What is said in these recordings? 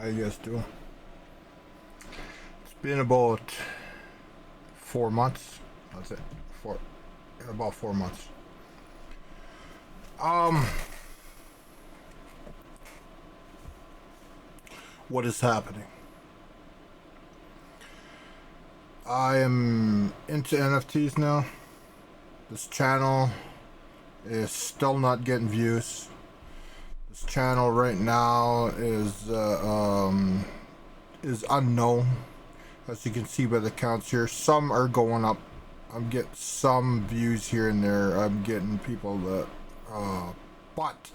How you guys doing? It's been about 4 months. That's it. About 4 months. Um, what is happening? I am into NFTs now. This channel is still not getting views. This channel right now is unknown, as you can see by the counts here. Some are going up. I'm getting some views here and there. I'm getting people that, but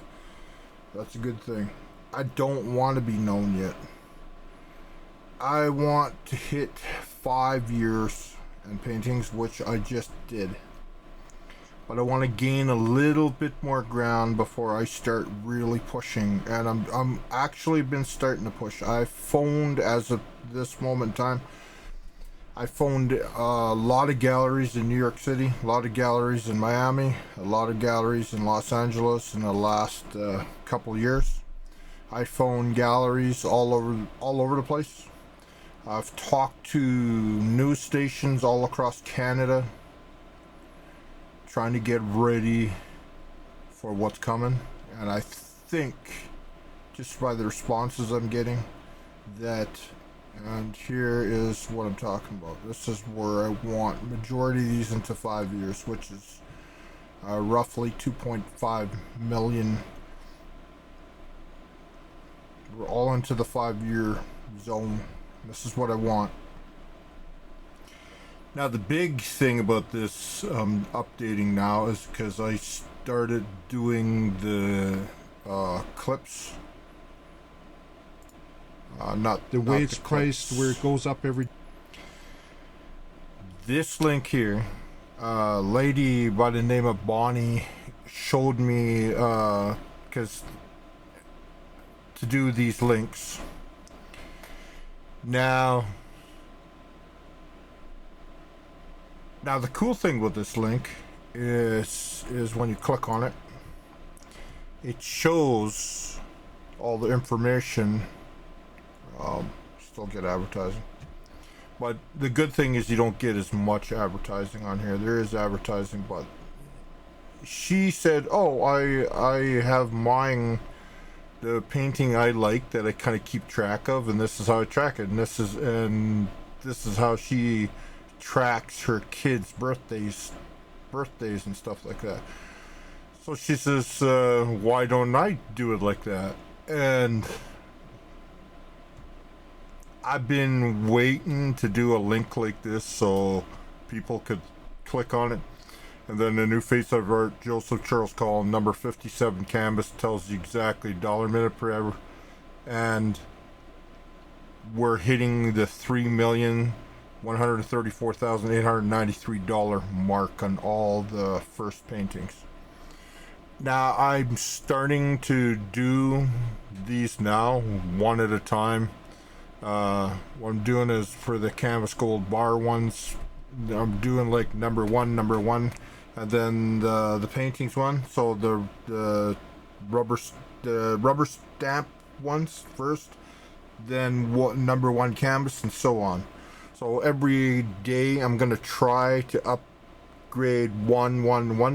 that's a good thing. I don't want to be known yet. I want to hit 5 years in paintings, which I just did. But I want to gain a little bit more ground before I start really pushing. And I'm actually been starting to push. I phoned, as of this moment in time, I phoned a lot of galleries in New York City, a lot of galleries in Miami, a lot of galleries in Los Angeles in the last couple years. I phoned galleries all over the place. I've talked to news stations all across Canada, trying to get ready for what's coming. And I think, just by the responses I'm getting, that, and here is what I'm talking about. This is where I want majority of these into 5 years, which is roughly 2.5 million. We're all into the 5-year zone. This is what I want. Now, the big thing about this updating now is because I started doing the clips. Not the way not it's the priced, clips. where it goes up every. This link here, lady by the name of Bonnie showed me, because to do these links. Now the cool thing with this link is when you click on it, it shows all the information. Still get advertising, but the good thing is you don't get as much advertising on here. There is advertising, but she said, "Oh, I have mine, the painting I like that I kind of keep track of, and this is how I track it, and this is how she tracks her kids' birthdays and stuff like that." So she says, "Why don't I do it like that?" And I've been waiting to do a link like this so people could click on it. And then the new face of art, Joseph Charles Colin, number 57 canvas, tells you exactly dollar minute per hour. And we're hitting the $3,134,893 mark on all the first paintings. Now I'm starting to do these now, one at a time. What I'm doing is, for the canvas gold bar ones, I'm doing like number one, and then the paintings one. So the rubber stamp ones first, then number one canvas, and so on. So every day I'm gonna try to upgrade one,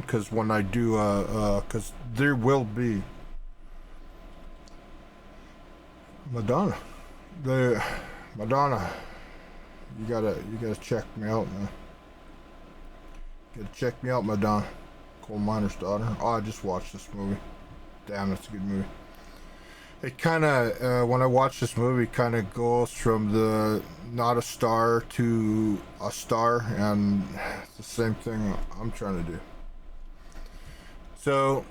because when I do because there will be Madonna. Madonna, you gotta check me out, man. You gotta check me out, Madonna. Coal miner's daughter. Oh, I just watched this movie. Damn, that's a good movie. It kind of, when I watch this movie, kind of goes from the not a star to a star, and it's the same thing I'm trying to do. So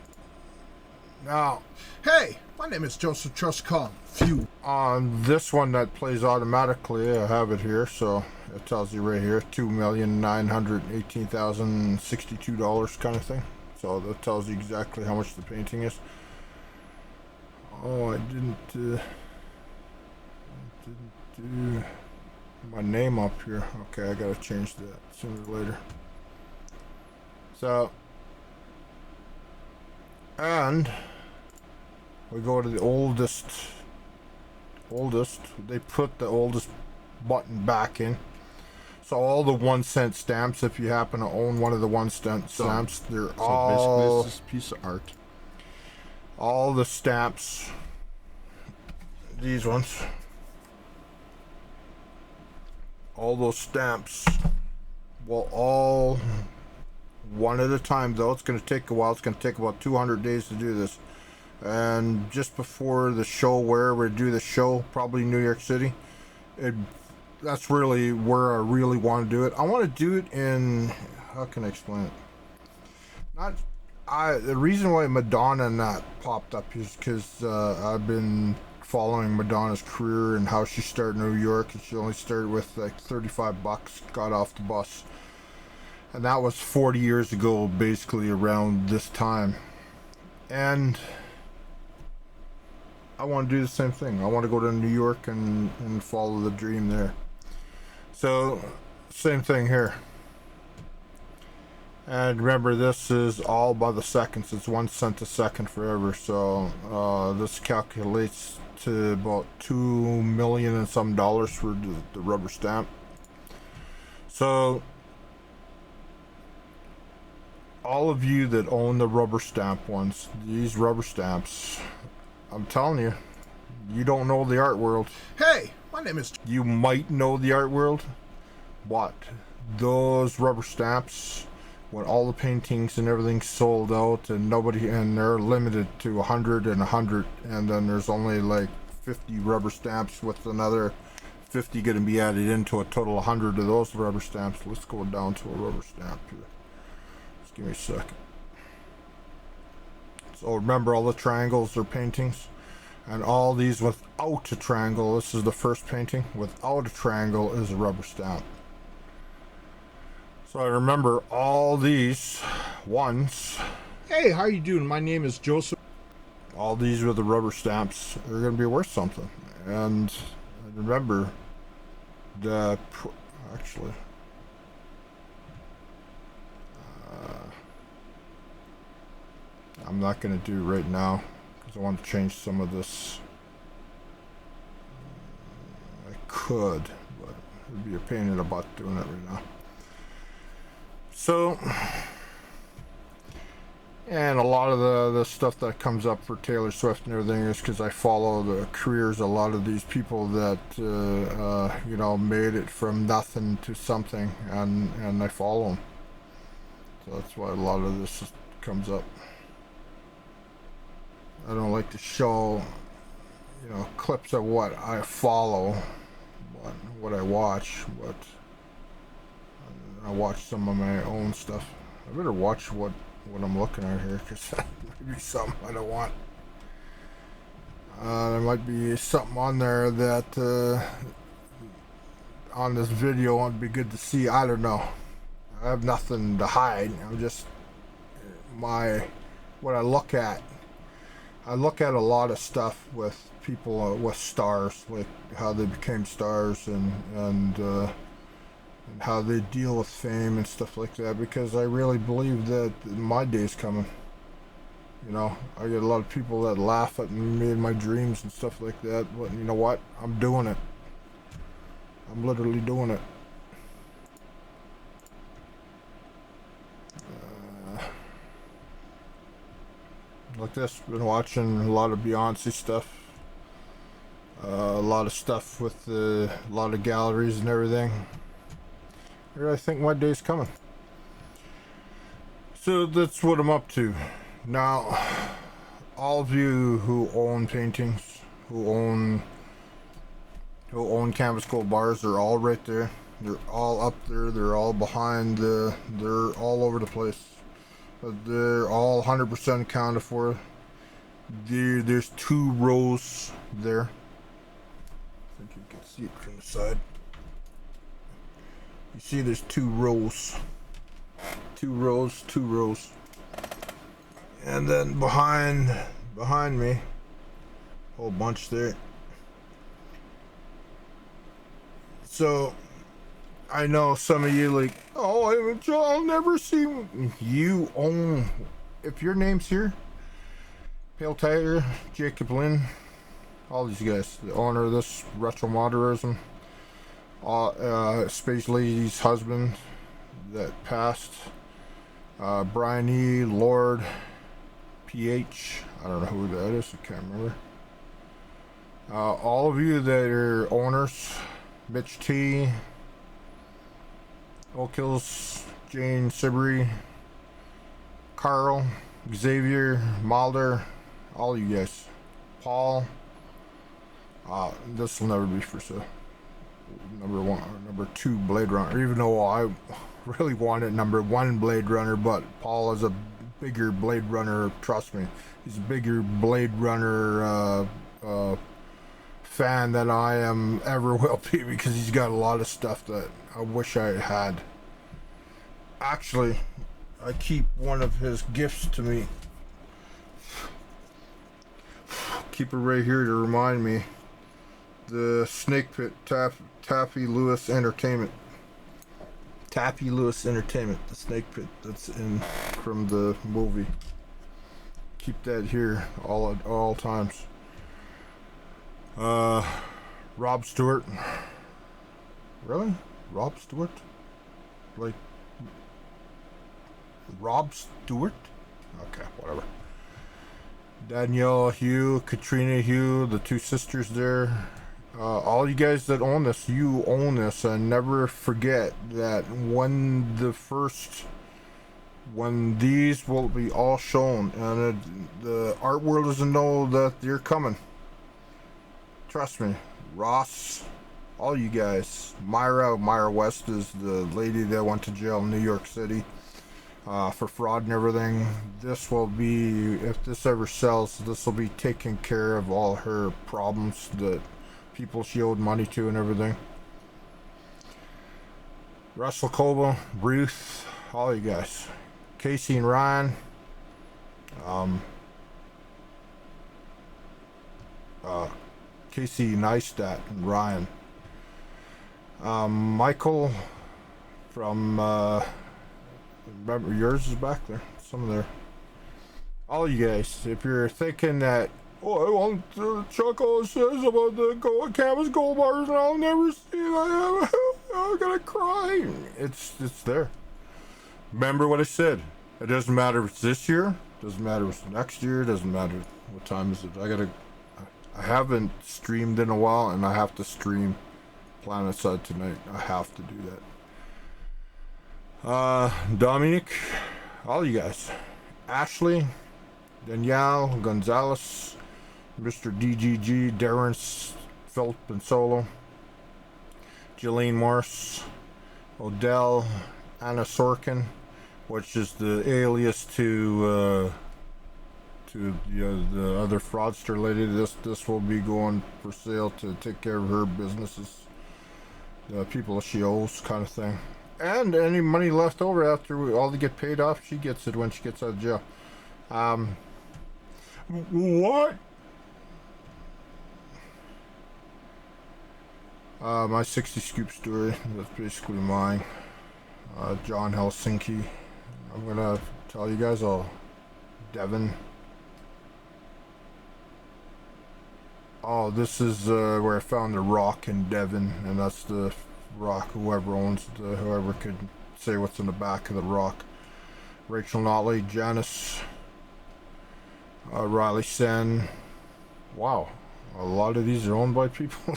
now, Hey, my name is Joseph Charles Colin. on this one that plays automatically, I have it here, so it tells you right here, $2,918,062 kind of thing. So that tells you exactly how much the painting is. Oh, I didn't do my name up here. Okay, I gotta change that sooner or later. So, and we go to the oldest oldest. They put the oldest button back in. So all the 1 cent stamps, if you happen to own one of the 1 cent stamps, they're all... basically it's this piece of art. All the stamps, these ones, all those stamps, well, all one at a time, though. It's going to take a while. It's going to take about 200 days to do this. And just before the show, where we do the show, probably New York City, that's really where I really want to do it. I want to do it in, how can I explain it? The reason why Madonna not popped up is because I've been following Madonna's career and how she started in New York, and she only started with like $35, got off the bus. And that was 40 years ago, basically around this time. And I want to do the same thing. I want to go to New York and follow the dream there. So, same thing here. And remember, this is all by the seconds. It's 1 cent a second forever. So this calculates to about $2 million and some dollars for the rubber stamp. So all of you that own the rubber stamp ones, these rubber stamps, I'm telling you, you don't know the art world. Hey, my name is... You might know the art world, but those rubber stamps, when all the paintings and everything's sold out and they're limited to 100 and 100, and then there's only like 50 rubber stamps with another 50 going to be added into a total 100 of those rubber stamps. Let's go down to a rubber stamp here. Just give me a second. So remember, all the triangles are paintings, and all these without a triangle, this is the first painting, without a triangle is a rubber stamp. So I remember all these ones. Hey, how you doing? My name is Joseph. All these with the rubber stamps are going to be worth something. And I remember actually, I'm not going to do it right now because I want to change some of this. I could, but it would be a pain in the butt doing it right now. So, and a lot of the stuff that comes up for Taylor Swift and everything is because I follow the careers of a lot of these people that made it from nothing to something, and I follow them. So that's why a lot of this comes up. I don't like to show, clips of what I follow, what I watch, but I watch some of my own stuff. I better watch what I'm looking at here, because that might be something I don't want. There might be something on there that on this video would be good to see. I don't know. I have nothing to hide. I'm just what I look at. I look at a lot of stuff with people with stars, like how they became stars and how they deal with fame and stuff like that, because I really believe that my day's coming. I get a lot of people that laugh at me in my dreams and stuff like that, but you know what? I'm doing it. I'm literally doing it. Like this, been watching a lot of Beyonce stuff, a lot of stuff with a lot of galleries and everything. I really think my day's coming. So that's what I'm up to. Now, all of you who own paintings, who own canvas gold bars, they're all right there. They're all up there. They're all behind. They're all over the place. But they're all 100% accounted for. There's 2 rows there. I think you can see it from the side. You see there's 2 rows. 2 rows, 2 rows. And then behind me, a whole bunch there. So I know some of you like, oh, I'll never see you own. If your name's here, Pale Tiger, Jacob Lynn, All these guys. The owner of this retromodernism. Space Lady's husband that passed. Brian E. Lord PH. I don't know who that is. I can't remember. All of you that are owners. Mitch T. Oak Hills. Jane Sibley. Carl. Xavier. Mulder. All you guys. Paul. This will never be for sale. Number 1 or number 2 Blade Runner, even though I really wanted number 1 Blade Runner, but Paul is a bigger Blade Runner, trust me. He's a bigger Blade Runner fan than I am ever will be, because he's got a lot of stuff that I wish I had. Actually, I keep one of his gifts to me. Keep it right here to remind me. The Snake Pit Taffy Lewis Entertainment. Taffy Lewis Entertainment, the Snake Pit that's in from the movie. Keep that here at all times. Rob Stewart. Really? Rob Stewart? Like Rob Stewart? Okay, whatever. Danielle Hugh, Katrina Hugh, the 2 sisters there. All you guys that own this, you own this, and never forget that when these will be all shown, and the art world doesn't know that you're coming. Trust me. Ross, all you guys. Myra West is the lady that went to jail in New York City for fraud and everything. This will be, if this ever sells, this will be taking care of all her problems that people she owed money to and everything. Russell Coba, Ruth, all you guys. Casey and Ryan. Casey Neistat and Ryan. Michael from remember yours is back there. Some of their, all you guys, if you're thinking that, oh, I want to check all it says about the canvas gold bars and I'll never see that, I'm gonna cry. It's there. Remember what I said. It doesn't matter if it's this year, doesn't matter if it's next year, doesn't matter what time is it. I haven't streamed in a while, and I have to stream Planetside tonight. I have to do that. Dominic, all you guys. Ashley, Danielle, Gonzalez, Mr. DGG, Darren, Philip and Solo, Jillian Morse, Odell, Anna Sorkin, which is the alias to the other fraudster lady. This will be going for sale to take care of her businesses, the people she owes, kind of thing. And any money left over after all they get paid off, she gets it when she gets out of jail. What? My 60 scoop story, that's basically mine. John Helsinki. I'm gonna tell you guys all. Devon. Oh, this is where I found the rock in Devon, and that's the rock. Whoever could say what's in the back of the rock. Rachel Notley, Janice, Riley Sen. Wow, a lot of these are owned by people.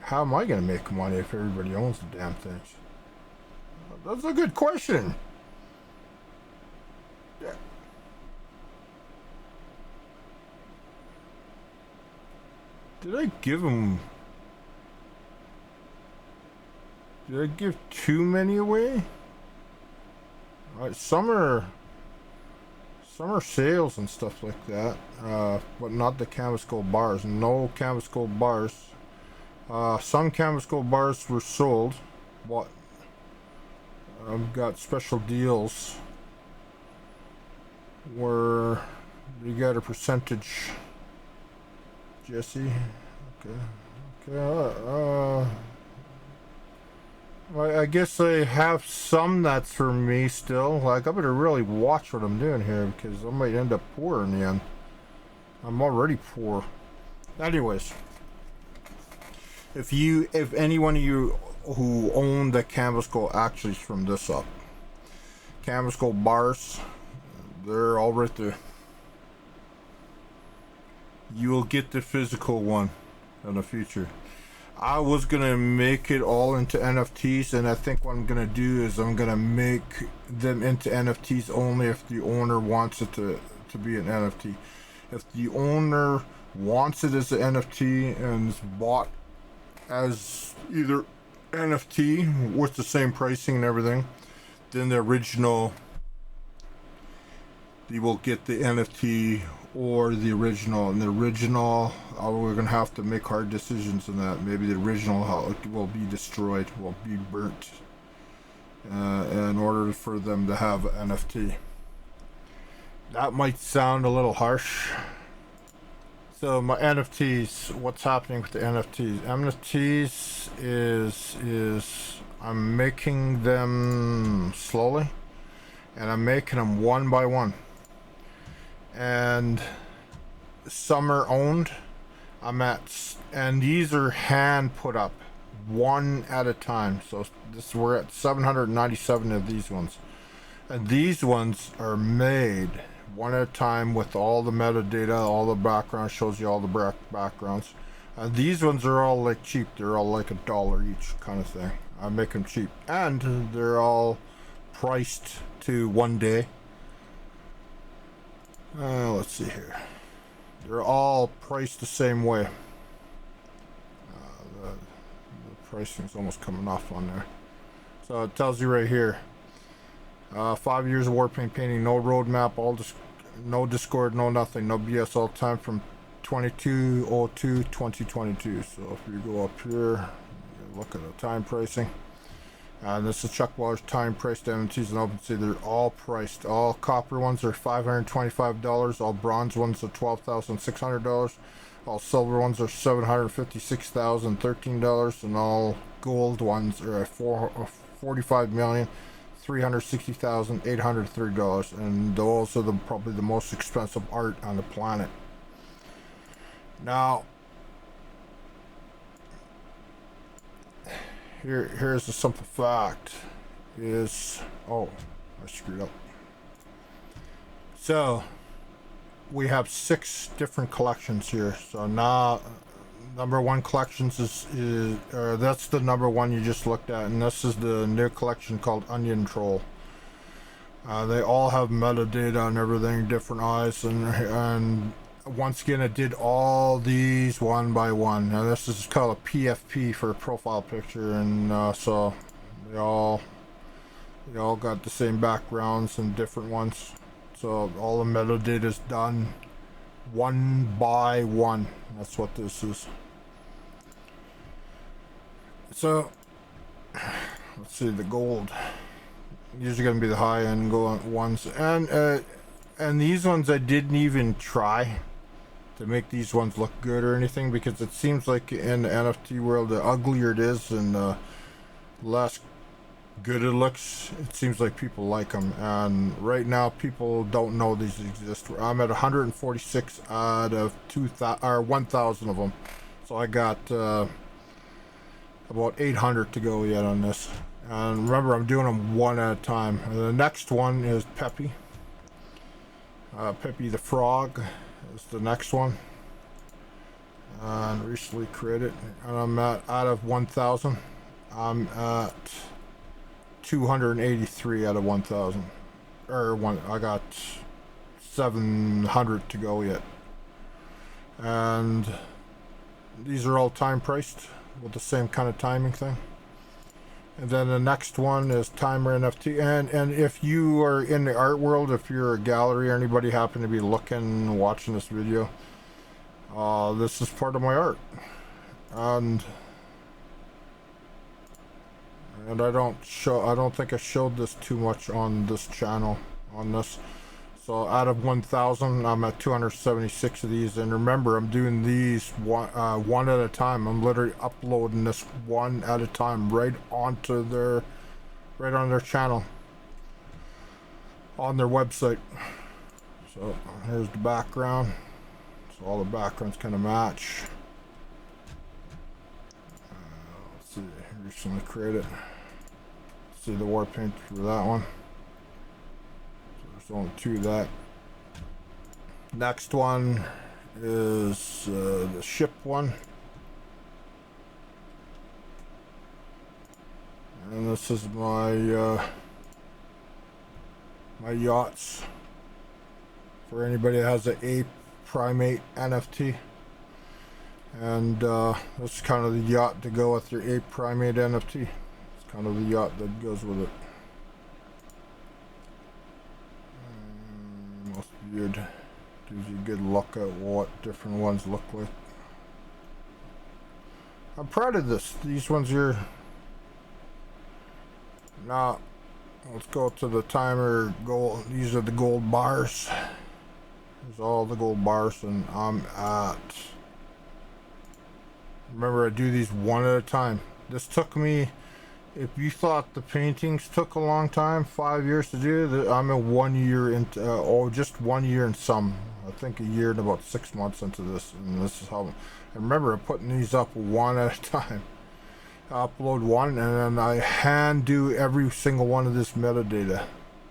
How am I gonna make money if everybody owns the damn things? That's a good question. Yeah. Did I give too many away? Some are sales and stuff like that, but not the canvas gold bars. No canvas gold bars. Some canvas gold bars were sold. What? I've got special deals where you got a percentage. Jesse. Okay. I guess I have some that's for me still. Like, I better really watch what I'm doing here because I might end up poor in the end. I'm already poor. Anyways, if any one of you who own the Canvas Go actually from this up, Canvas Go bars, they're all right there. You will get the physical one in the future. I was gonna make it all into NFTs, and I think what I'm gonna do is I'm gonna make them into NFTs only if the owner wants it to be an NFT. If the owner wants it as an NFT and it's bought as either NFT with the same pricing and everything, then the original, you will get the NFT or the original. And the original, we're gonna have to make hard decisions on that. Maybe the original will be destroyed, will be burnt, in order for them to have an NFT. That might sound a little harsh. So my NFTs, what's happening with the NFTs? NFTs is I'm making them slowly, and I'm making them one by one. And some are owned. And these are hand put up, one at a time. So we're at 797 of these ones, and these ones are made one at a time with all the metadata, all the background, shows you all the backgrounds. And these ones are all like cheap. They're all like $1 each kind of thing. I make them cheap, and they're all priced to 1 day. Let's see here. They're all priced the same way. The pricing's almost coming off on there. So it tells you right here. 5 years of Warpaint painting, no roadmap, no Discord, no nothing, no BS, all time from 22/02/2022. So if you go up here, you look at the time pricing. This is Chuck Waller's time priced MTs and OpenSea. They're all priced. All copper ones are $525. All bronze ones are $12,600. All silver ones are $756,013, and all gold ones are at $45,360,803. And those are probably the most expensive art on the planet. Now, here's the simple fact is, I screwed up. So we have 6 different collections here. So now number 1 collections is that's the number 1 you just looked at, and this is the new collection called Onion Troll. They all have metadata and everything, different eyes, and once again, I did all these one by one. Now this is called a PFP for a profile picture, and so they all got the same backgrounds and different ones. So all the metadata is done one by one. That's what this is. So let's see, the gold. Usually going to be the high end gold ones, and these ones I didn't even try to make these ones look good or anything, because it seems like in the NFT world, the uglier it is and the less good it looks, it seems like people like them. And right now people don't know these exist. I'm at 146 out of 1,000 of them, so I got about 800 to go yet on this. And remember, I'm doing them one at a time. And the next one is Peppy. Peppy the Frog is the next one, and recently created. And I'm at, out of 1,000, I'm at 283 out of 1,000. I got 700 to go yet. And these are all time priced with the same kind of timing thing. And then the next one is Timer NFT. And if you are in the art world, if you're a gallery or anybody happen to be looking, watching this video, this is part of my art. And I don't think I showed this too much on this channel, on this. So out of 1,000, I'm at 276 of these. And remember, I'm doing these one at a time. I'm literally uploading this one at a time right on their channel, on their website. So here's the background. So all the backgrounds kind of match. Let's see. Here's some to create it. See the war paint for that one. There's only 2 of that. Next one is the ship one. And this is my my yachts. For anybody that has an A Primate NFT. And this is kind of the yacht to go with your A Primate NFT. It's kind of the yacht that goes with it. Most weird. Gives you a good look at what different ones look like. I'm proud of this. These ones here. Now, let's go to the timer gold. These are the gold bars. There's all the gold bars, and I'm at. Remember, I do these one at a time. This took me. If you thought the paintings took a long time, 5 years to do, I'm at 1 year into, just 1 year and some. I think a year and about 6 months into this, and this is how. And remember, I'm putting these up one at a time. I upload one, and then I hand do every single one of this metadata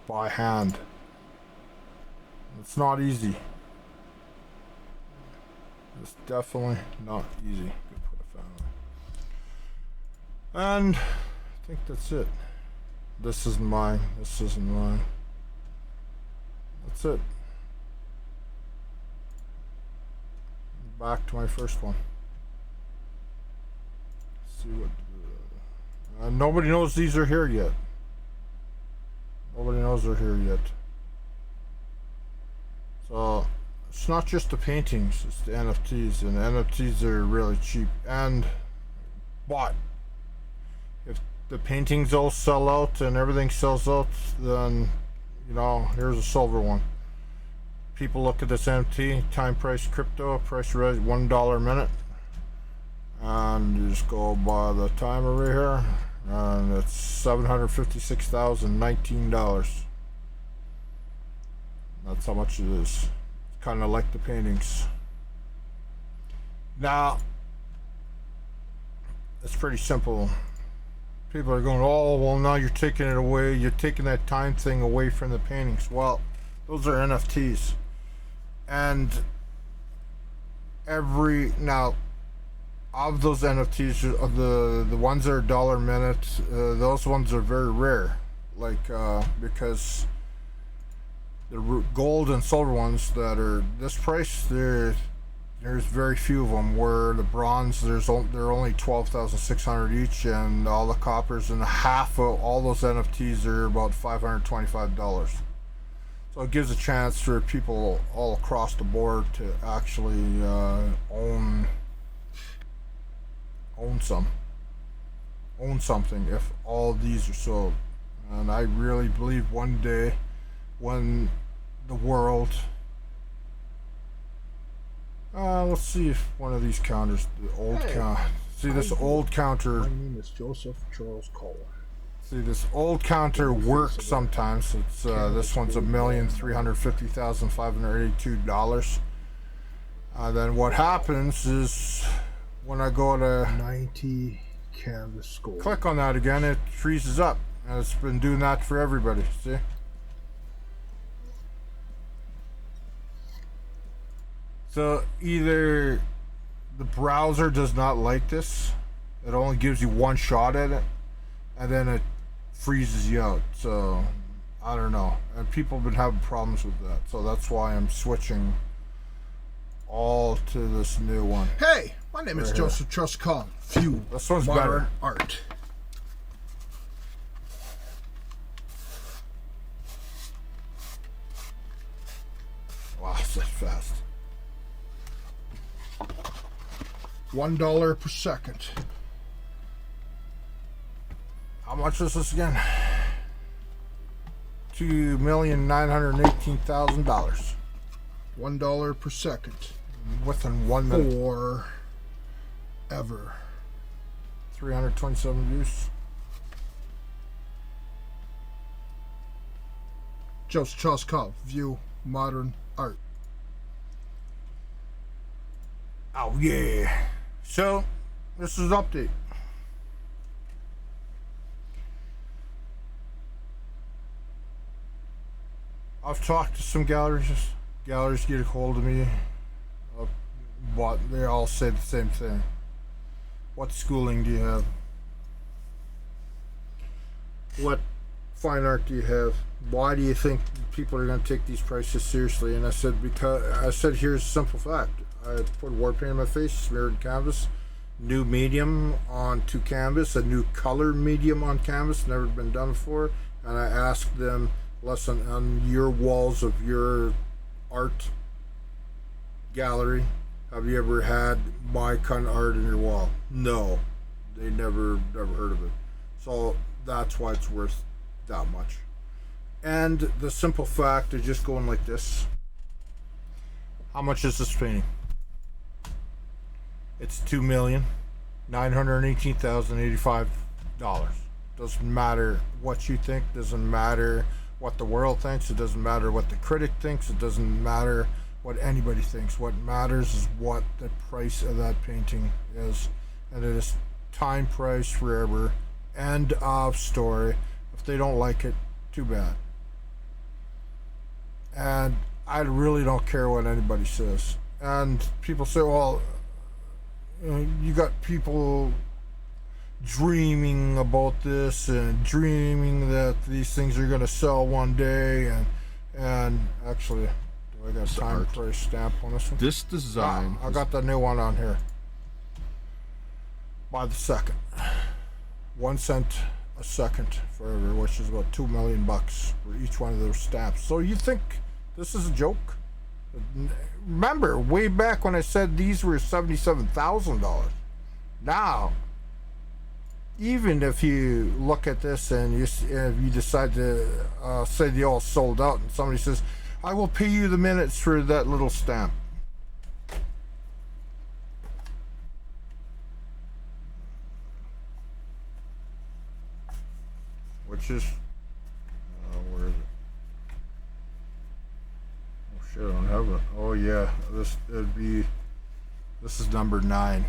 by hand. It's not easy. It's definitely not easy. Put a fan on. And I think that's it. This isn't mine. This isn't mine. That's it. Back to my first one. Let's see what. Nobody knows these are here yet. Nobody knows they're here yet. So it's not just the paintings; it's the NFTs, and NFTs are really cheap. But if the paintings all sell out and everything sells out, then here's a silver one. People look at this NFT, time price crypto, price res $1 a minute, and you just go by the timer right here, and it's $756,019. That's how much it is. It's kind of like the paintings. Now, it's pretty simple. People are going, oh, well, now you're taking it away. You're taking that time thing away from the paintings. Well, those are NFTs. And now, of those NFTs, the ones that are $1 a minute, those ones are very rare. Because the gold and silver ones that are this price, there's very few of them. Where the bronze, they're only 12,600 each, and all the coppers and half of all those NFTs are about $525. So it gives a chance for people all across the board to actually own something if all these are sold. And I really believe one day when the world, let's see if one of these counters, the old count. See this old counter. My name is Joseph Charles Colin. See, this old counter works sometimes. It's this one's $1,350,582. Then what happens is when I go to 90 canvas gold. Click on that again, it freezes up, and it's been doing that for everybody. See? So either the browser does not like this, it only gives you one shot at it, and then it freezes you out. So I don't know, and people have been having problems with that, so that's why I'm switching all to this new one. Hey, my name is Joseph Charles Colin. This one's better. Art. Wow, it's that fast. $1 per second. How much is this again? $2,918,000. $1 per second. Within 1 minute. Forever. 327 views. Charles Colin, View Modern Art. Oh yeah. So this is an update. I've talked to some galleries. Galleries get a hold of me, but they all say the same thing. What schooling do you have? What fine art do you have? Why do you think people are going to take these prices seriously? And I said, here's a simple fact. I put war paint on my face, smeared canvas, new medium onto canvas, a new color medium on canvas, never been done before. And I asked them, listen, on your walls of your art gallery, have you ever had my kind of art in your wall? No, they never heard of it. So that's why it's worth that much. And the simple fact of just going like this. How much is this painting? It's $2,918,085. Doesn't matter what you think. Doesn't matter what the world thinks. It doesn't matter what the critic thinks. It doesn't matter what anybody thinks. What matters is what the price of that painting is, and it is time price forever. End of story. If they don't like it, too bad. And I really don't care what anybody says. And people say, well, you got people dreaming about this and dreaming that these things are going to sell one day, and actually, do I got a time price stamp on this one? This design. I got the new one on here. By the second. 1 cent a second forever, which is about $2 million for each one of those stamps. So you think this is a joke? Remember, way back when I said these were $77,000. Now, even if you look at this and if you decide to say they all sold out, and somebody says, I will pay you the minutes for that little stamp. Which is, where is it? Oh shit, I don't have it. Oh yeah, this is number 9.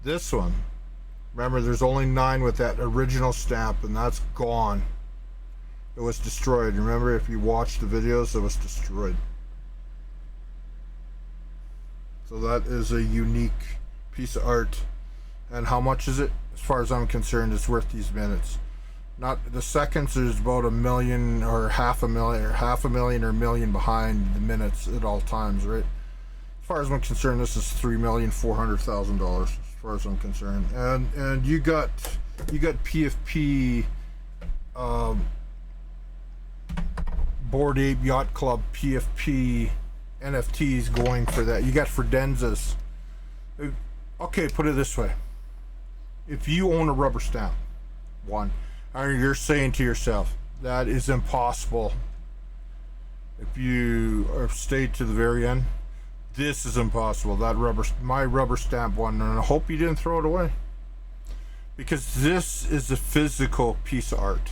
This one, remember, there's only 9 with that original stamp, and that's gone. It was destroyed. Remember, if you watch the videos, it was destroyed. So that is a unique piece of art. And how much is it? As far as I'm concerned, it's worth these minutes. Not the seconds. Is about $1 million or half a million or $1 million behind the minutes at all times, right? As far as I'm concerned, this is $3,400,000. As far as I'm concerned, and you got PFP, Bored Ape Yacht Club PFP NFTs going for that. You got Fredenzas. Okay, put it this way. If you own a rubber stamp, and you're saying to yourself, that is impossible. If you stayed to the very end, this is impossible. My rubber stamp one, and I hope you didn't throw it away. Because this is a physical piece of art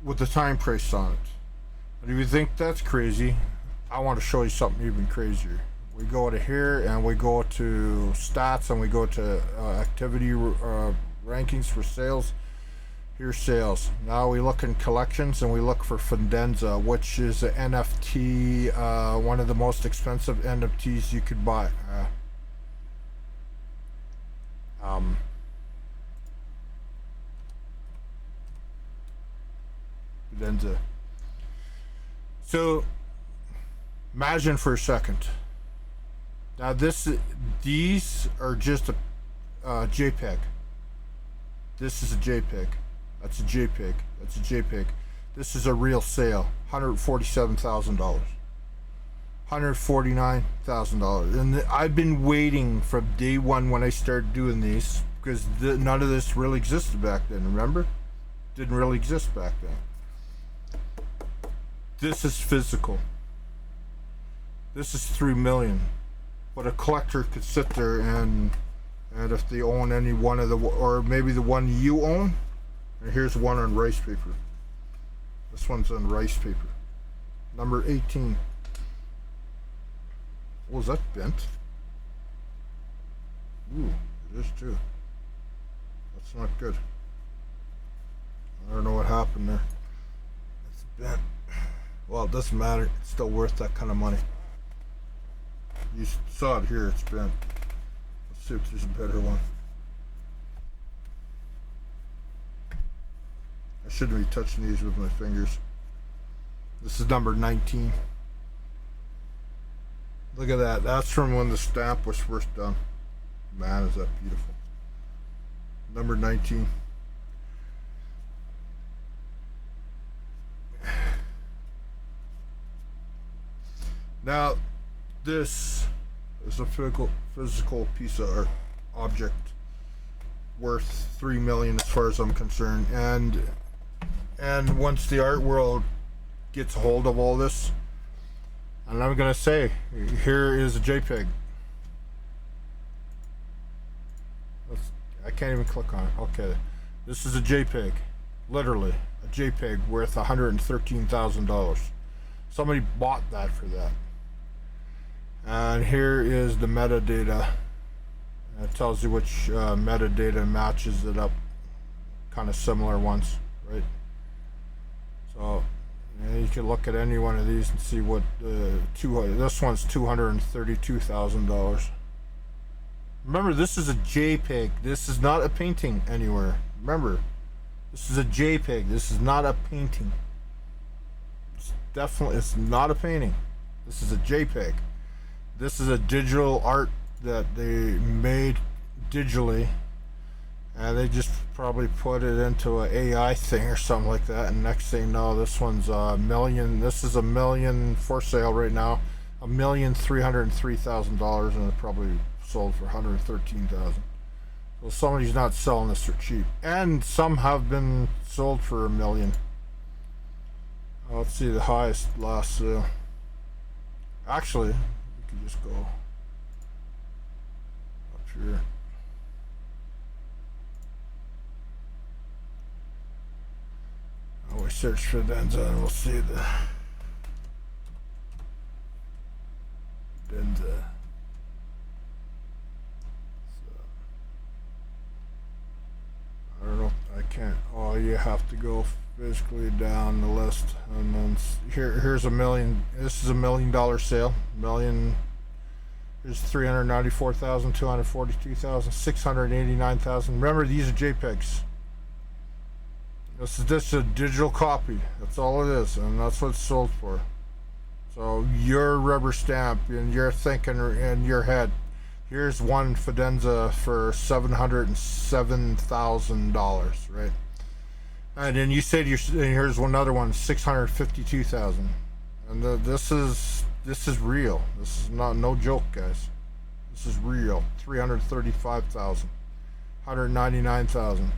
with the time price on it. And if you think that's crazy, I want to show you something even crazier. We go to here and we go to stats and we go to activity rankings for sales. Here's sales. Now we look in collections and we look for Fidenza, which is an NFT, one of the most expensive NFTs you could buy. Fidenza. So imagine for a second. Now these are just a JPEG. This is a JPEG. That's a JPEG. That's a JPEG. This is a real sale. $147,000. $149,000. And I've been waiting from day one when I started doing these, because none of this really existed back then, remember? didn't really exist back then. This is physical. This is 3 million. But a collector could sit there and if they own any one of the, or maybe the one you own, and here's one on rice paper. This one's on rice paper. Number 18. Oh, is that bent? Ooh, it is too. That's not good. I don't know what happened there. It's bent. Well, it doesn't matter. It's still worth that kind of money. You saw it here. It's bent. Let's see if there's a better one. I shouldn't be touching these with my fingers. This is number 19. Look at that. That's from when the stamp was first done. Man, is that beautiful. Number 19. Now, this is a physical piece of art object worth 3 million as far as I'm concerned. And once the art world gets a hold of all this, and I'm gonna say, here is a JPEG. I can't even click on it. Okay, this is a JPEG, literally a JPEG worth $113,000. Somebody bought that for that. And here is the metadata. It tells you which metadata matches it up. Kind of similar ones, right? So you can look at any one of these and see what this one's $232,000. Remember, this is a JPEG. This is not a painting anywhere. Remember, this is a JPEG. This is not a painting. It's not a painting. This is a JPEG. This is a digital art that they made digitally, and they just probably put it into an AI thing or something like that. And next thing you know, this one's $1 million. This is $1 million for sale right now. $1,303,000, and it probably sold for $113,000. So somebody's not selling this for cheap, and some have been sold for $1 million. Let's see the highest last sale. Actually, you can just go up here. We search for Denza and we'll see the Denza. I don't know. I can't. Oh, you have to go physically down the list, and then here's $1 million. This is $1 million sale. Million. Here's 394,000, 242,000, 689,000. Remember, these are JPEGs. This is a digital copy. That's all it is, and that's what it's sold for. So your rubber stamp, and you're thinking in your head, here's one Fidenza for $707,000, right? And then you said here's another one, 652,000, and this is real. This is no joke, guys. This is real. 335,000, 199,000.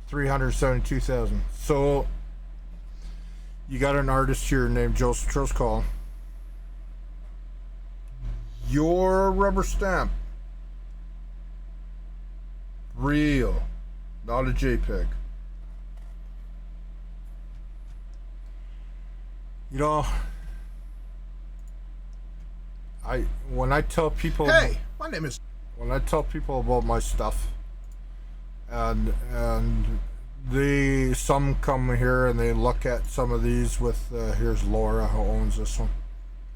372,000. So you got an artist here named Charles Colin. Your rubber stamp, real, not a JPEG. You know, when I tell people, hey, my name is. When I tell people about my stuff, and some come here and they look at some of these with here's Laura who owns this one.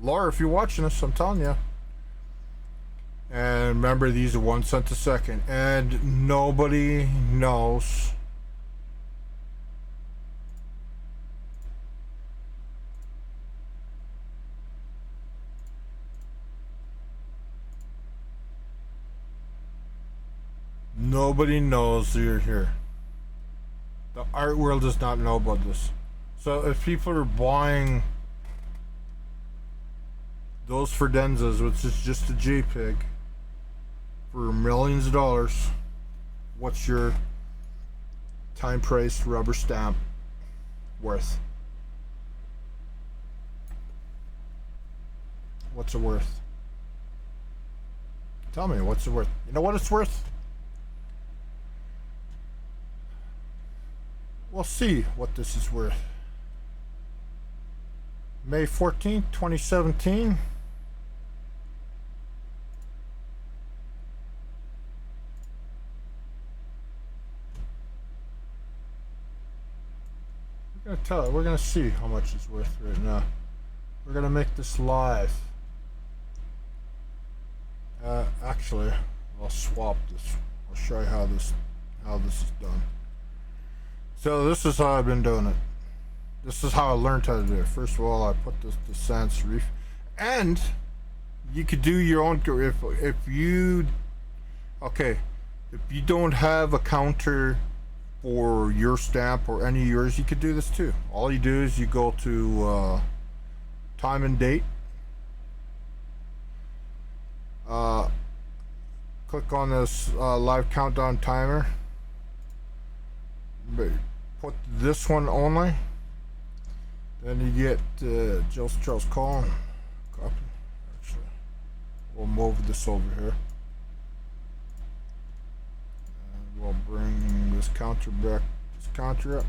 Laura, if you're watching this, I'm telling you. And remember, these are 1 cent a second, and nobody knows you're here. The art world does not know about this. So if people are buying those Fidenzas, which is just a JPEG, for millions of dollars, what's your Time price rubber stamp worth. What's it worth? Tell me, what's it worth? You know what it's worth? We'll see what this is worth. May 14th, 2017. We're gonna see how much it's worth right now. We're gonna make this live. Actually, I'll swap this. I'll show you how this is done. So this is how I've been doing it. This is how I learned how to do it. First of all, I put this to sans serif, and you could do your own. If you don't have a counter for your stamp or any of yours, you could do this too. All you do is you go to time and date, click on this live countdown timer, put this one only, then you get Charles Colin. Copy. Actually, we'll move this over here. We'll bring this counter back, this counter up.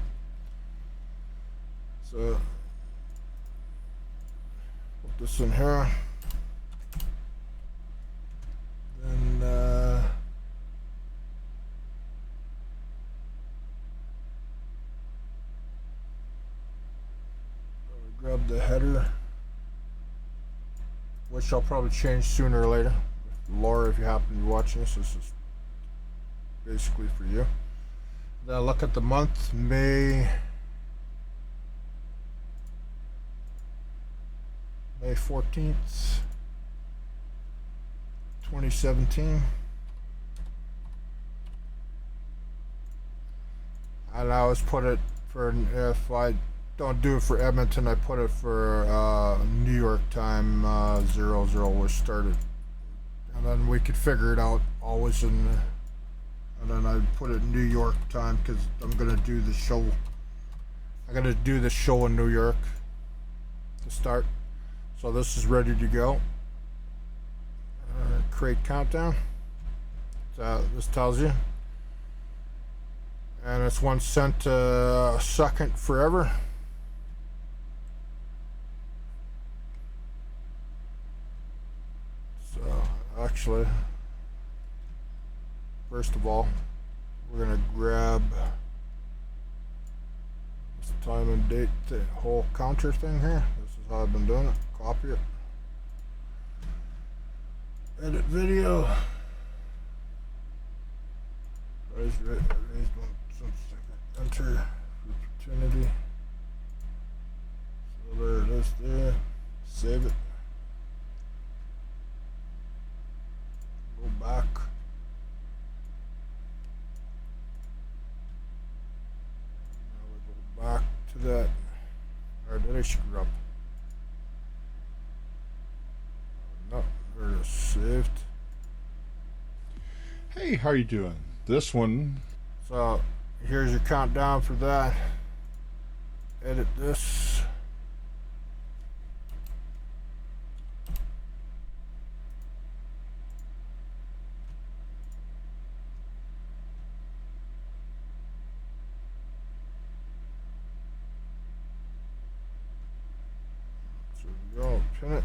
So put this in here. Then grab the header, which I'll probably change sooner or later. Laura, if you happen to be watching this is basically for you. Now look at the month, May 14th, 2017. And I always put it for, if I don't do it for Edmonton, I put it for New York time, 00, which started. And then we could figure it out always in and then I put it New York time because I'm gonna do the show. I'm gonna do the show in New York to start. So this is ready to go. Create countdown. This tells you, and it's 1 cent a second forever. So actually, first of all, we're gonna grab this time and date, the whole counter thing here. This is how I've been doing it. Copy it. Edit video. Raise one second. Enter opportunity. So there it is there. Save it. Go back. Back to that. Or did I screw up? No, there it is. Saved. Hey, how are you doing? This one. So here's your countdown for that. Edit this. Go pin it.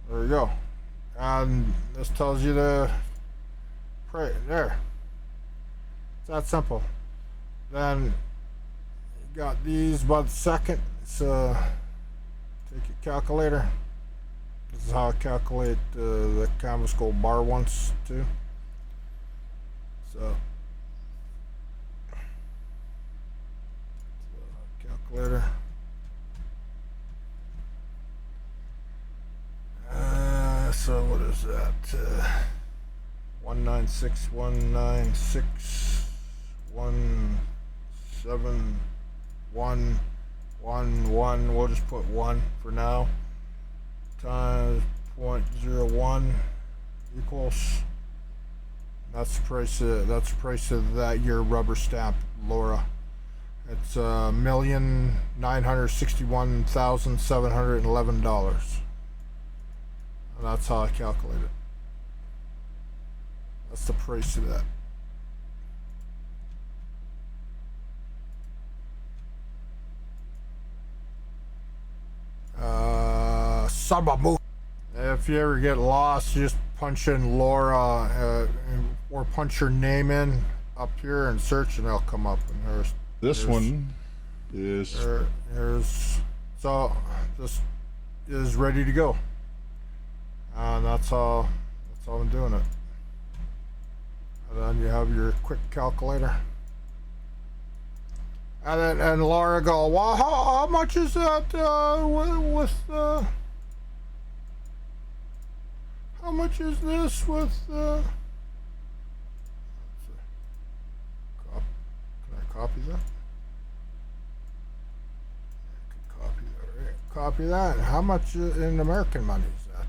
There we go. And this tells you to pray there. It's that simple. Then you got these by the second. So take your calculator. This is how I calculate the canvas gold bar ones too. So calculator. So what is that? 196,191,7,1,1. We'll just put 1 for now. Times 0.01 equals That's the price of that year rubber stamp, Laura. It's $1,961,711. And that's how I calculate it. That's the price of that. Sabamu. If you ever get lost, just punch in Laura or punch your name in up here and search, and it'll come up. And this one is so this is ready to go, and that's how I'm doing it. And then you have your quick calculator, and Laura go, well, how much is that with how much is this with can I copy that? I can copy that, right? Copy that. How much in American money is that?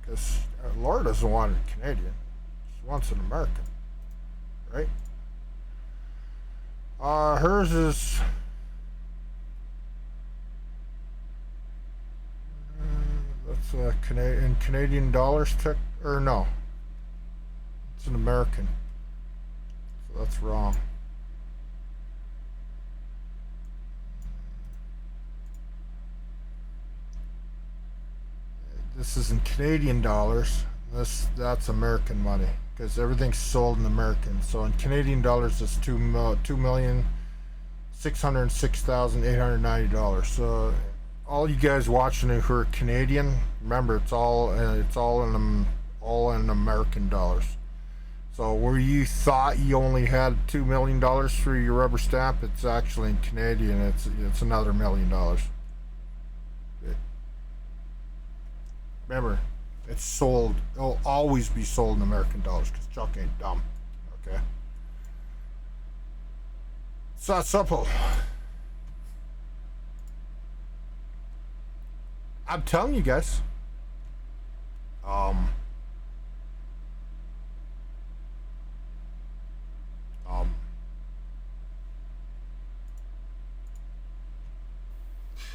Because Laura doesn't want it Canadian. She wants it American, right? Hers is that's in Canadian dollars, or no? It's an American, so that's wrong. This is in Canadian dollars. That's American money, because everything's sold in American. So in Canadian dollars, it's $2,606,890. So all you guys watching who are Canadian, remember it's all in American dollars. So where you thought you only had $2 million for your rubber stamp, it's actually in Canadian. It's another $1 million. Remember, it's sold. It'll always be sold in American dollars because Chuck ain't dumb. Okay. It's that simple. I'm telling you guys.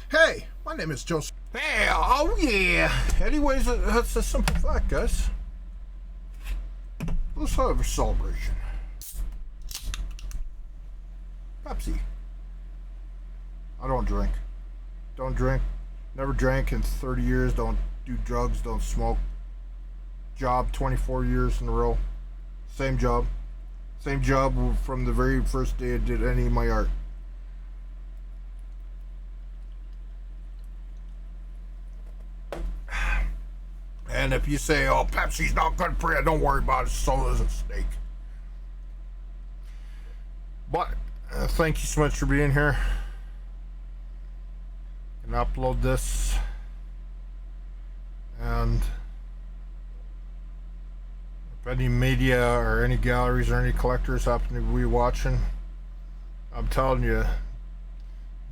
Hey, my name is Joseph. Hey, oh yeah. Anyways, that's a simple fact, guys. Let's have a celebration. Pepsi. I don't drink. Don't drink. Never drank in 30 years. Don't do drugs. Don't smoke. Job 24 years in a row. Same job. Same job from the very first day I did any of my art. And if you say, oh, Pepsi's not good for you, don't worry about it. So is a steak. But thank you so much for being here. And upload this. And if any media or any galleries or any collectors happen to be watching, I'm telling you,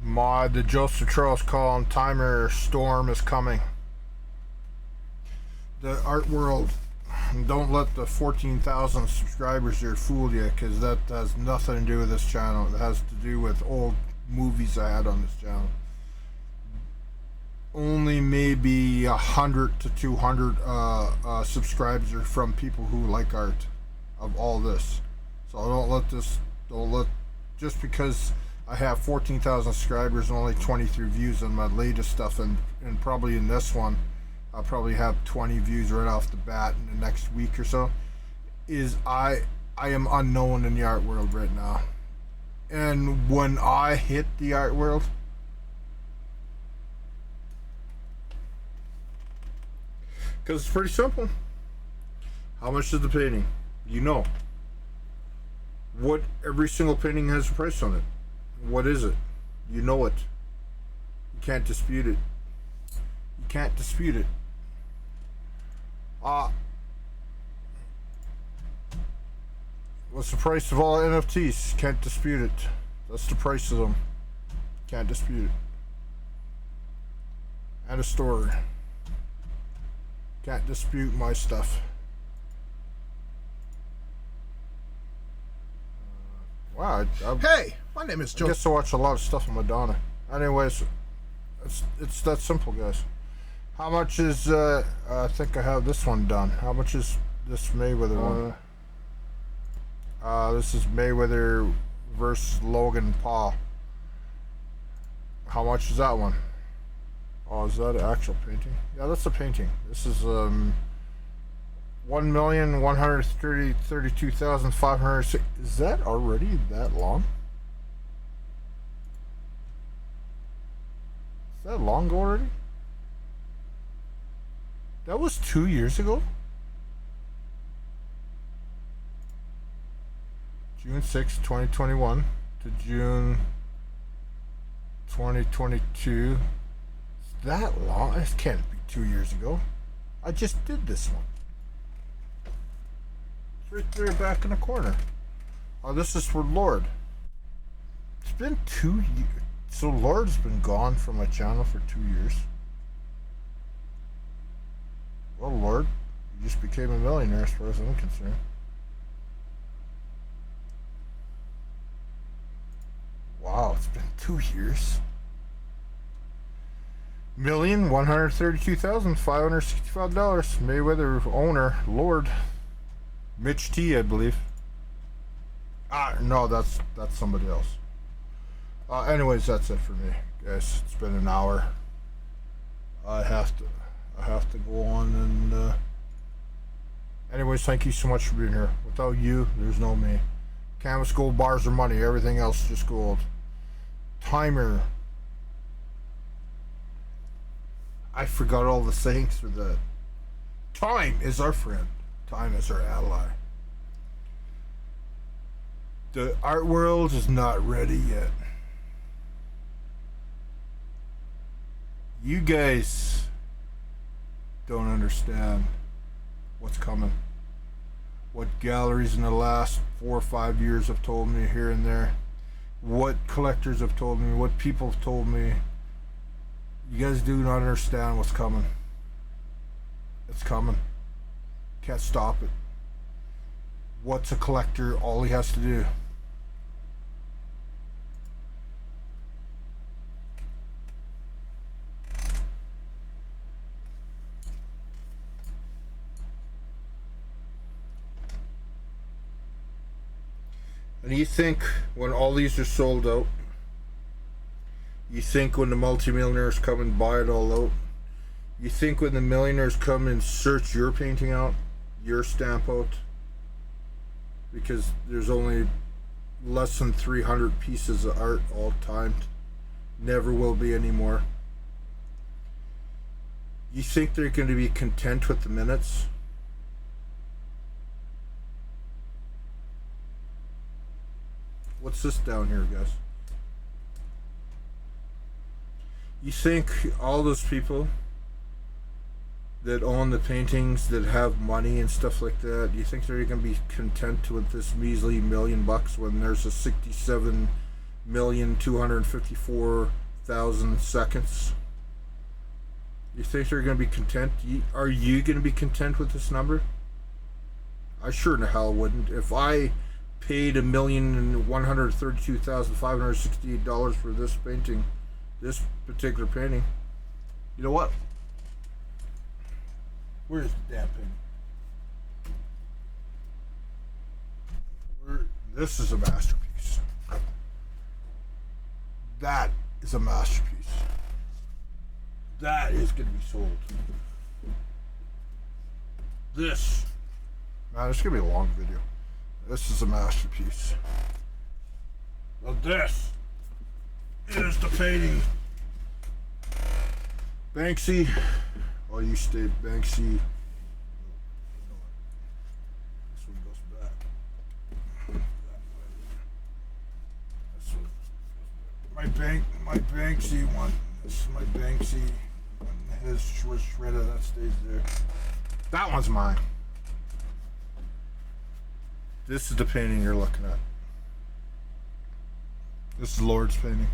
the Joseph Charles Colin timer storm is coming. The art world, don't let the 14,000 subscribers here fool you, because that has nothing to do with this channel. It has to do with old movies I had on this channel. Only maybe 100 to 200 subscribers are from people who like art of all this. So don't let just because I have 14,000 subscribers and only 23 views on my latest stuff, and probably in this one I'll probably have 20 views right off the bat in the next week or so, is I am unknown in the art world right now. And when I hit the art world, because it's pretty simple. How much is the painting? You know. What every single painting has a price on it. What is it? You know it. You can't dispute it. You can't dispute it. What's the price of all NFTs? Can't dispute it. That's the price of them. Can't dispute it. And a story. Can't dispute my stuff. Wow, Hey, my name is I Joe. guess I watch a lot of stuff on Madonna. Anyways, it's that simple, guys. How much is, I think I have this one done. How much is this Mayweather one? This is Mayweather versus Logan Paul. How much is that one? Oh, is that an actual painting? Yeah, that's a painting. This is, 1,132,506. Is that already that long? Is that long ago already? That was 2 years ago? June 6, 2021 to June 2022. Is that long? This can't be 2 years ago. I just did this one. It's right there back in the corner. Oh, this is for Lord. It's been 2 years. So Lord's been gone from my channel for 2 years. Well, Lord, you just became a millionaire as far as I'm concerned. Wow, it's been 2 years. $1,132,565. Mayweather owner, Lord. Mitch T, I believe. No, that's somebody else. Anyways, that's it for me, guys. It's been an hour. I have to go on and. Anyways, thank you so much for being here. Without you, there's no me. Canvas, gold bars, or money. Everything else just gold. Timer. I forgot all the sayings for that. Time is our friend. Time is our ally. The art world is not ready yet. You guys don't understand what's coming. What galleries in the last 4 or 5 years have told me here and there. What collectors have told me. What people have told me. You guys do not understand what's coming. It's coming. Can't stop it. What's a collector? All he has to do. And you think when all these are sold out, you think when the multimillionaires come and buy it all out, you think when the millionaires come and search your painting out, your stamp out, because there's only less than 300 pieces of art all time, never will be anymore. You think they're going to be content with the minutes? What's this down here, guys? You think all those people that own the paintings, that have money and stuff like that, you think they're going to be content with this measly $1,000,000 when there's a 67,254,000 seconds? You think they're going to be content? Are you going to be content with this number? I sure in the hell wouldn't. If I paid $1,132,568 for this painting, this particular painting, you know what? Where's the damn painting? This is a masterpiece. That is a masterpiece. That is going to be sold. This, man, it's going to be a long video. This is a masterpiece. Now this is the painting. Banksy. Oh, you stay Banksy. This one goes back. This one. My Banksy one. This is my Banksy. When his was shredded, that stays there. That one's mine. This is the painting you're looking at. This is Lord's painting.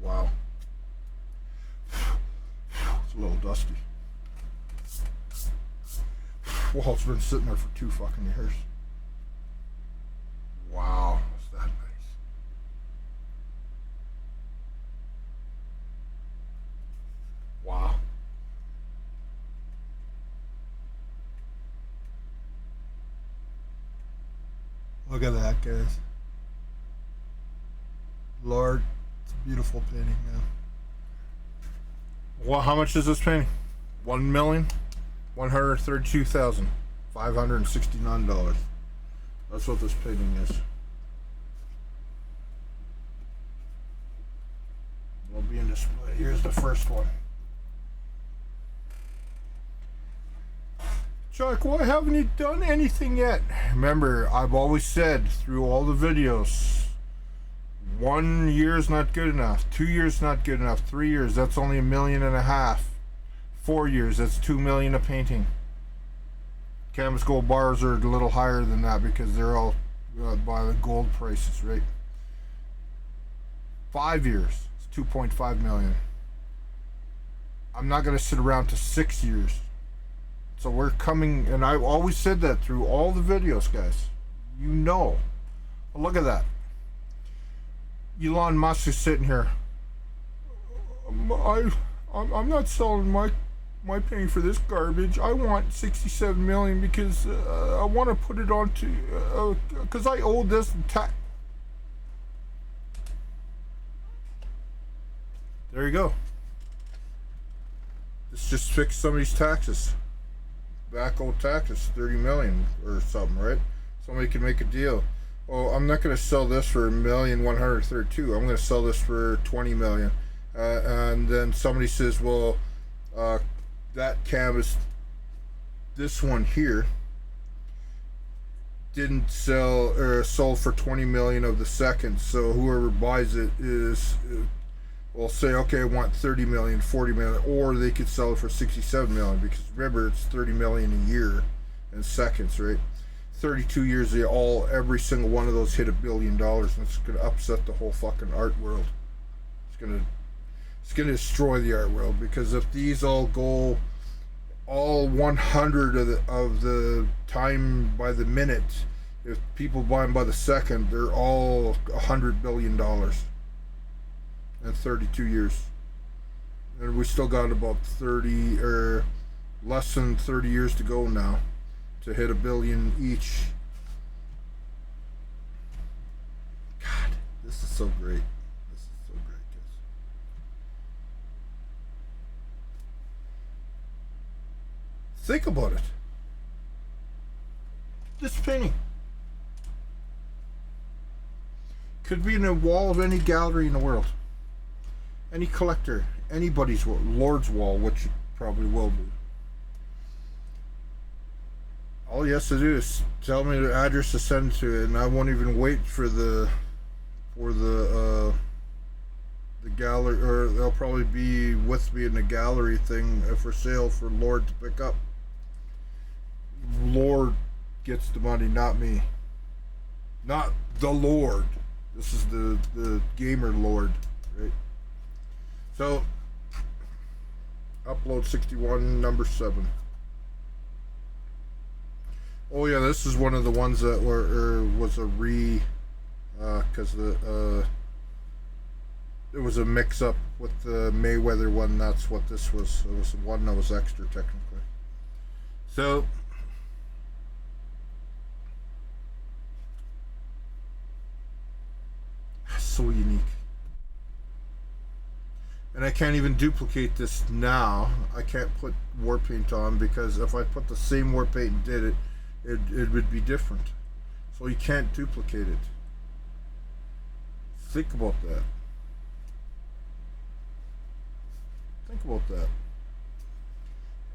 Wow. It's a little dusty. wall's been sitting there for 2 fucking years. Wow, is that nice? Wow. Look at that, guys. Lord, it's a beautiful painting, man. Well, how much is this painting? $1,132,569. That's what this painting is. Will be in display. Here's the first one. Chuck, why haven't you done anything yet? Remember, I've always said through all the videos, 1 year's not good enough, 2 years not good enough, 3 years, that's only $1.5 million. 4 years, that's $2 million a painting. Canvas gold bars are a little higher than that because they're all by the gold prices, right? 5 years, it's $2.5 million. I'm not going to sit around to 6 years. So we're coming, and I've always said that through all the videos, guys. You know. Well, look at that. Elon Musk is sitting here. I'm not selling my painting for this garbage. I want 67 million because I want to put it onto because I owe this tax. There you go. Let's just fix somebody's taxes. Back old taxes, 30 million or something, right? Somebody can make a deal. Oh, I'm not going to sell this for $1,132,000. I'm going to sell this for 20 million. And then somebody says, well, that canvas, this one here, didn't sell or sold for 20 million of the second. So whoever buys it is will say, okay, I want 30 million, 40 million, or they could sell it for 67 million because remember it's 30 million a year in seconds, right? 32 years, every single one of those hit $1 billion, and it's gonna upset the whole fucking art world. It's gonna destroy the art world because if these all go all 100 of the time by the minute, if people buy them by the second, they're all $100 billion. In 32 years, and we still got about 30 or less than 30 years to go now to hit $1 billion each. God, this is so great. This is so great, guys. Think about it. This painting could be in a wall of any gallery in the world. Any collector, anybody's wall, Lord's wall, which it probably will be. All he has to do is tell me the address to send to it, and I won't even wait for the gallery, or they'll probably be with me in the gallery thing for sale for Lord to pick up. Lord gets the money, not me. Not the Lord. This is the gamer Lord, right? So, upload 61, number 7. Oh yeah, this is one of the ones that was a because it was a mix-up with the Mayweather one. That's what this was. It was one that was extra technically. So, so unique. And I can't even duplicate this now. I can't put war paint on because if I put the same war paint and did it, it would be different. So you can't duplicate it. Think about that. Think about that.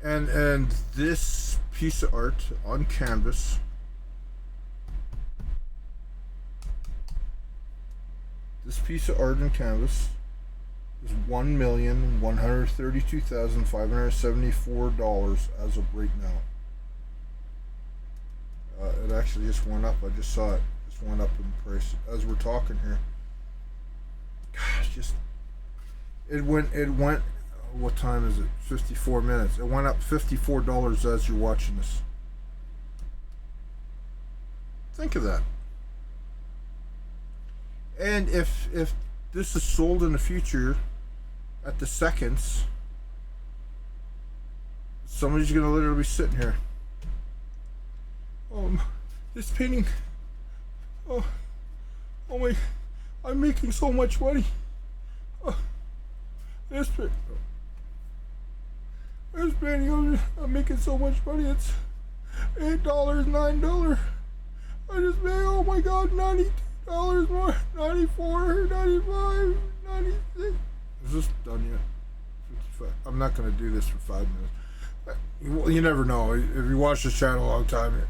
And this piece of art on canvas, is $1,132,574 as of right now. It actually just went up. I just saw it. Just went up in price as we're talking here. Gosh, it went. What time is it? 54 minutes. It went up $54 as you're watching this. Think of that. And if this is sold in the future at the seconds, somebody's gonna literally be sitting here. This painting. Oh my! I'm making so much money. This painting, I'm making so much money. It's $8, $9. I just made, oh my God, $92 more, 94, 95, 96. Is this done yet? 55. I'm not gonna do this for 5 minutes. You never know. If you watch this channel a long time,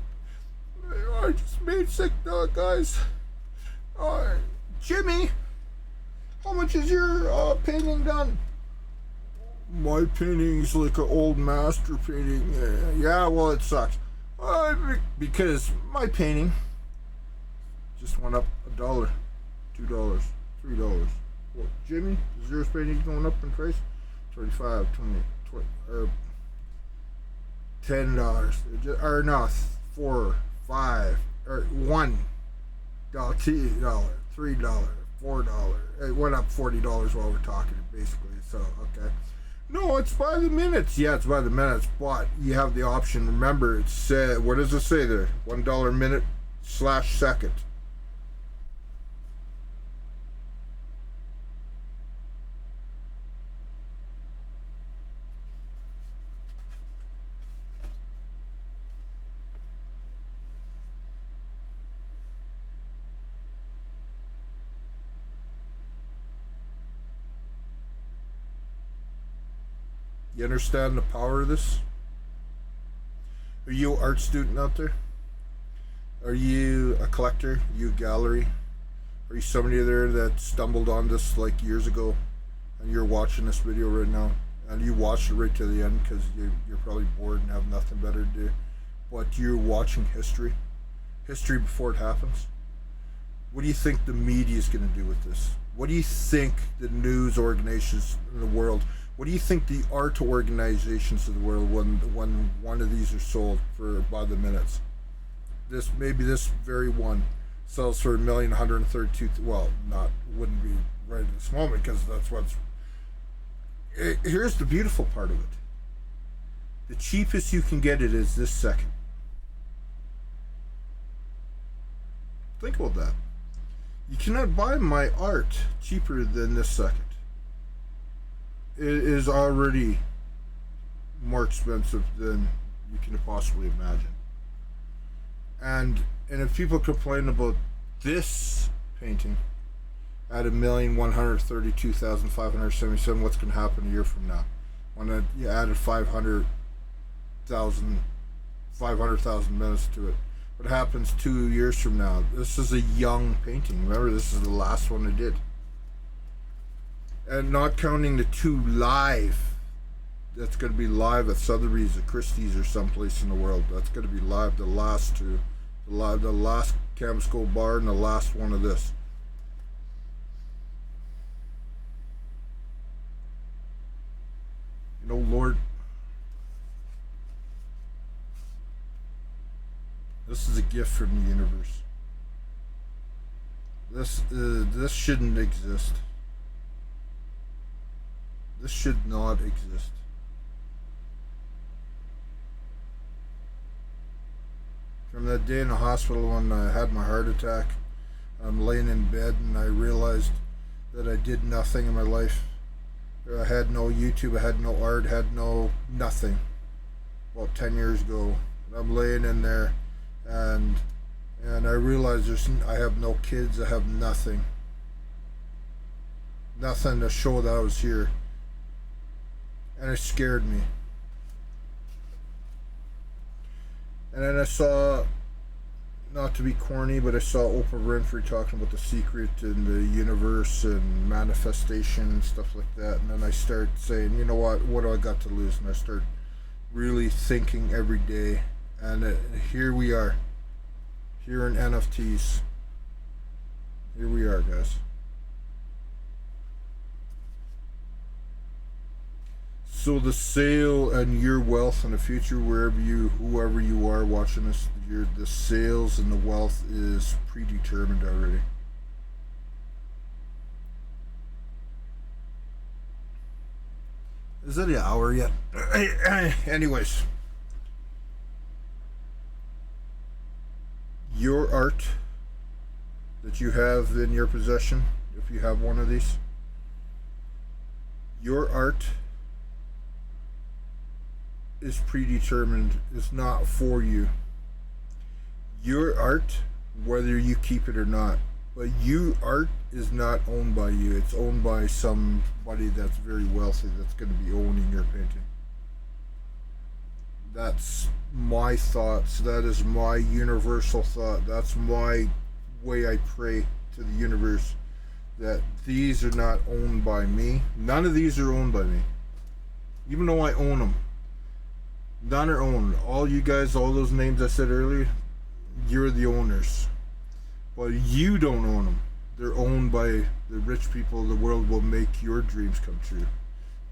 I just made $6, guys. Jimmy, how much is your painting done? My painting's like an old master painting. Yeah, well, it sucks. Because my painting just went up $1, $2, $3. Well, Jimmy, is yours painting going up in price? 25, 20, or $10, or no, 4, 5, or $1, $2, $3, $4. It went up $40 while we're talking, basically. So okay. No, it's by the minutes. Yeah, it's by the minutes, but you have the option. Remember, it said, what does it say there? $1 minute / second. You understand the power of this? Are you an art student out there? Are you a collector? Are you a gallery? Are you somebody there that stumbled on this like years ago and you're watching this video right now and you watched it right to the end because you're probably bored and have nothing better to do, but you're watching history before it happens? What do you think the media is going to do with this? What do you think the news organizations in the world, what do you think the art organizations of the world, when one of these are sold for by the minutes? Maybe this very one sells for $1,132,000. Well, wouldn't be right at this moment because that's what's. Here's the beautiful part of it. The cheapest you can get it is this second. Think about that. You cannot buy my art cheaper than this second. It is already more expensive than you can possibly imagine. And if people complain about this painting at $1,132,577, what's going to happen a year from now? When you added 500,000 minutes to it. What happens 2 years from now? This is a young painting. Remember, this is the last one I did. And not counting the 2 live. That's going to be live at Sotheby's or Christie's or someplace in the world. That's going to be live. The last 2. The last Canvas Gold Bar and the last one of this. You know, Lord, this is a gift from the universe. This shouldn't exist. This should not exist. From that day in the hospital when I had my heart attack, I'm laying in bed and I realized that I did nothing in my life. I had no YouTube, I had no art, had no nothing. About 10 years ago, I'm laying in there, and I realized I have no kids, I have nothing. Nothing to show that I was here. And it scared me. And then I saw, not to be corny, but I saw Oprah Winfrey talking about the secret and the universe and manifestation and stuff like that. And then I started saying, you know what do I got to lose? And I started really thinking every day. And here we are. Here in NFTs. Here we are, guys. So the sale and your wealth in the future, whoever you are watching this, the sales and the wealth is predetermined already. Is it an hour yet? Anyways, your art that you have in your possession, if you have one of these, your art is predetermined. It's not for you. Your art, whether you keep it or not, but art is not owned by you. It's owned by somebody that's very wealthy that's going to be owning your painting. That's my thoughts. That is my universal thought. That's my way I pray to the universe, that these are not owned by me. None of these are owned by me. Even though I own them. None are owned. All you guys, all those names I said earlier, you're the owners. But you don't own them. They're owned by the rich people. The world will make your dreams come true.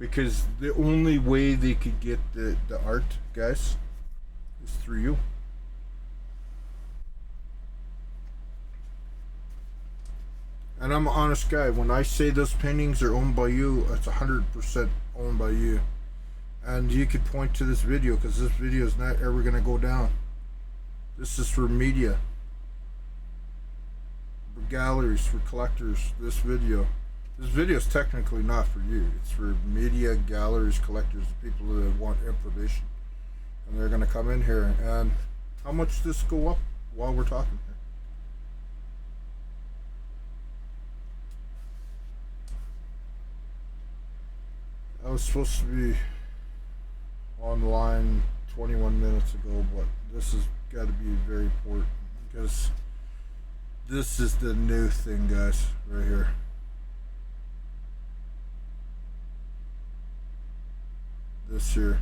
Because the only way they could get the art, guys, is through you. And I'm an honest guy. When I say those paintings are owned by you, it's 100% owned by you. And you could point to this video, because this video is not ever going to go down. This is for media, for galleries, for collectors. This video is technically not for you. It's for media, galleries, collectors, the people that want information. And they're going to come in here. And how much does this go up while we're talking here? I was supposed to be online 21 minutes ago, but this has got to be very important, because this is the new thing, guys, right here. This here.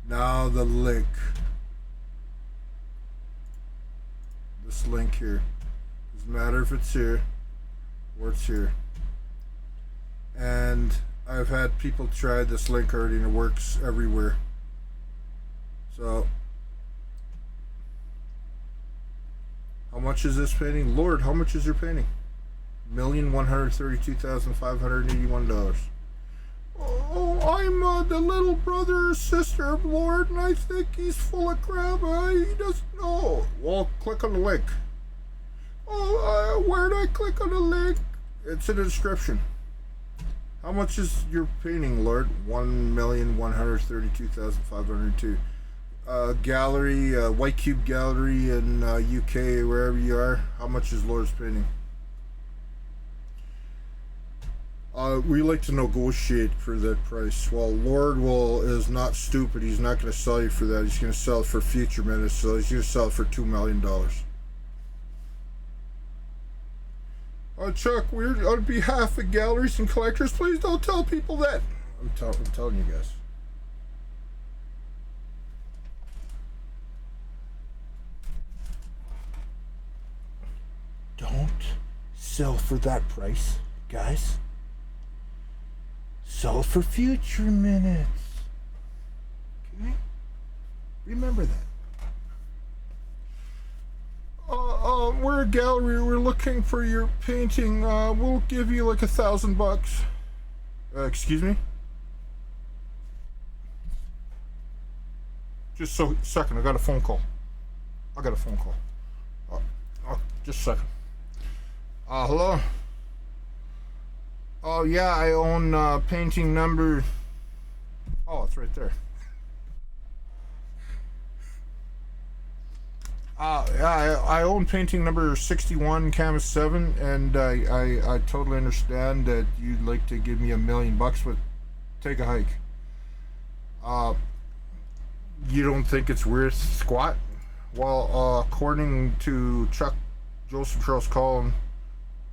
Now the link. This link here. Doesn't matter if it's here or it's here. And I've had people try this link already, and it works everywhere. So, how much is this painting? Lord, how much is your painting? $1,132,581. Oh, I'm the little brother or sister of Lord, and I think he's full of crap. He doesn't know. Well, click on the link. Oh, where'd I click on the link? It's in the description. How much is your painting, Lord? $1,132,502. Gallery, White Cube Gallery in UK, wherever you are. How much is Lord's painting? We like to negotiate for that price. Well, Lord is not stupid. He's not going to sell you for that. He's going to sell it for future minutes. So he's going to sell it for $2 million. Chuck, we're on behalf of galleries and collectors. Please don't tell people that. I'm telling you guys. Don't sell for that price, guys. Sell for future minutes. Okay? Remember that. We're a gallery. We're looking for your painting. We'll give you like $1,000. Excuse me? Just a second. I got a phone call. Just a second. Hello? Oh, yeah, I own painting number... Oh, it's right there. Yeah, I own painting number 61, Canvas 7, and I totally understand that you'd like to give me $1 million, but take a hike. You don't think it's worth squat? Well, according to Charles Colin,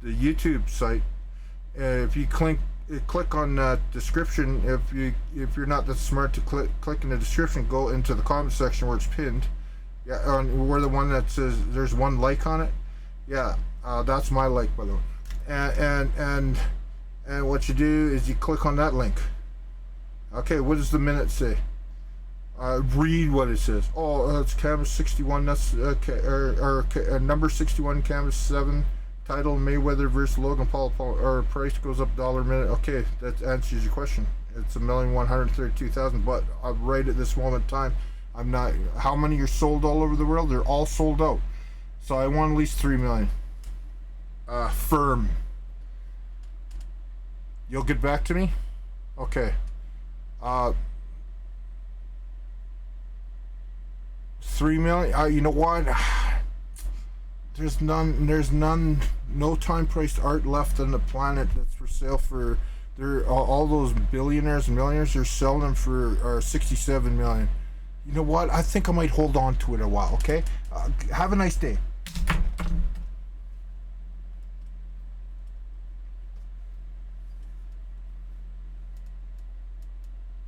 the YouTube site, if you click on that description, if you're not that smart to click in the description, go into the comment section where it's pinned. Yeah, we're the one that says there's one like on it. Yeah, that's my like, by the way. And what you do is you click on that link. Okay, what does the minute say? Read what it says. Oh, it's canvas 61. That's number 61, canvas 7. Title: Mayweather versus Logan Paul. Or price goes up dollar a minute. Okay, that answers your question. It's 1,132,000. But right at this moment in time, I'm not. How many are sold all over the world? They're all sold out. So I want at least 3 million. Firm. You'll get back to me? Okay. 3 million. You know what? There's no time priced art left on the planet that's for sale for. All those billionaires and millionaires. They're selling them for 67 million. You know what? I think I might hold on to it a while. Okay. Have a nice day.